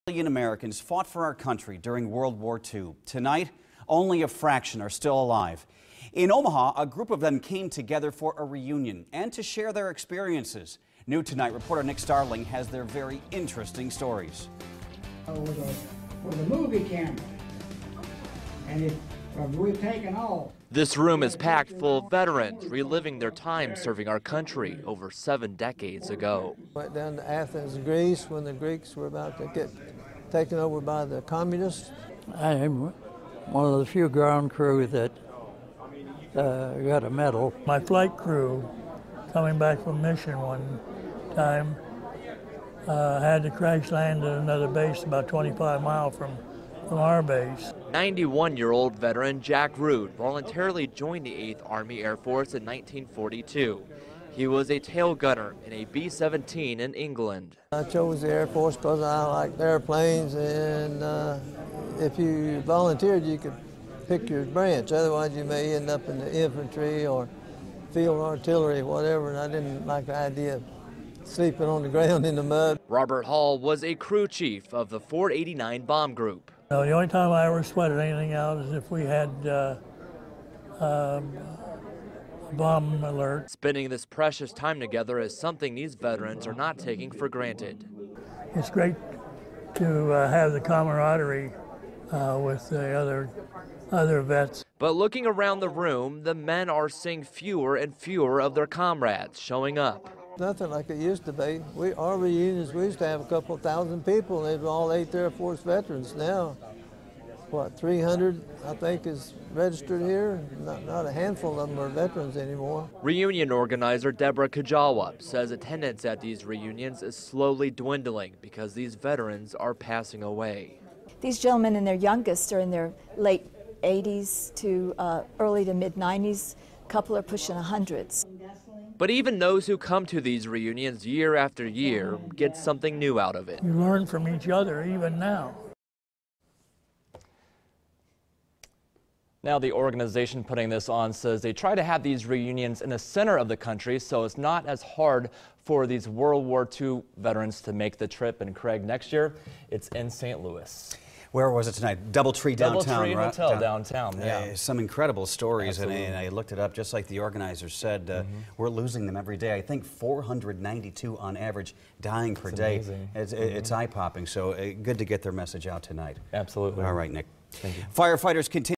Million Americans fought for our country during World War II. Tonight, only a fraction are still alive. In Omaha, a group of them came together for a reunion and to share their experiences. New tonight, reporter Nick Starling has their very interesting stories. With a movie camera, and we've taken all. This room is packed full of veterans reliving their time serving our country over 7 decades ago. Went down to Athens, Greece, when the Greeks were about to get taken over by the communists. I am one of the few ground crew that got a medal. My flight crew, coming back from mission one time, had to crash land at another base about 25 miles from our base. 91-year-old veteran Jack Root voluntarily joined the 8th Army Air Force in 1942. He was a tail gunner in a B-17 in England. I chose the Air Force because I liked airplanes, and if you volunteered, you could pick your branch. Otherwise, you may end up in the infantry or field artillery, whatever, and I didn't like the idea of sleeping on the ground in the mud. Robert Hall was a crew chief of the 489 Bomb Group. The only time I ever sweated anything out is if we had bomb alert. Spending this precious time together is something these veterans are not taking for granted. It's great to have the camaraderie with the other vets. But looking around the room, the men are seeing fewer and fewer of their comrades showing up. Nothing like it used to be. Our reunions, we used to have a couple thousand people, and they were all 8th Air Force veterans. Now, what, 300, I think, is registered here? Not a handful of them are veterans anymore. Reunion organizer Deborah Kajawa says attendance at these reunions is slowly dwindling because these veterans are passing away. These gentlemen and their youngest are in their late 80s to early to mid 90s. A couple are pushing 100s. But even those who come to these reunions year after year get something new out of it. You learn from each other even now. Now the organization putting this on says they try to have these reunions in the center of the country so it's not as hard for these World War II veterans to make the trip. And Craig, next year it's in St. Louis. Where was it tonight? DoubleTree downtown. DoubleTree right? Hotel downtown. Yeah, some incredible stories, and Absolutely. I looked it up. Just like the organizers said, we're losing them every day. I think 492 on average dying per day. Amazing. It's eye-popping. So good to get their message out tonight. Absolutely. All right, Nick. Thank you. Firefighters continue.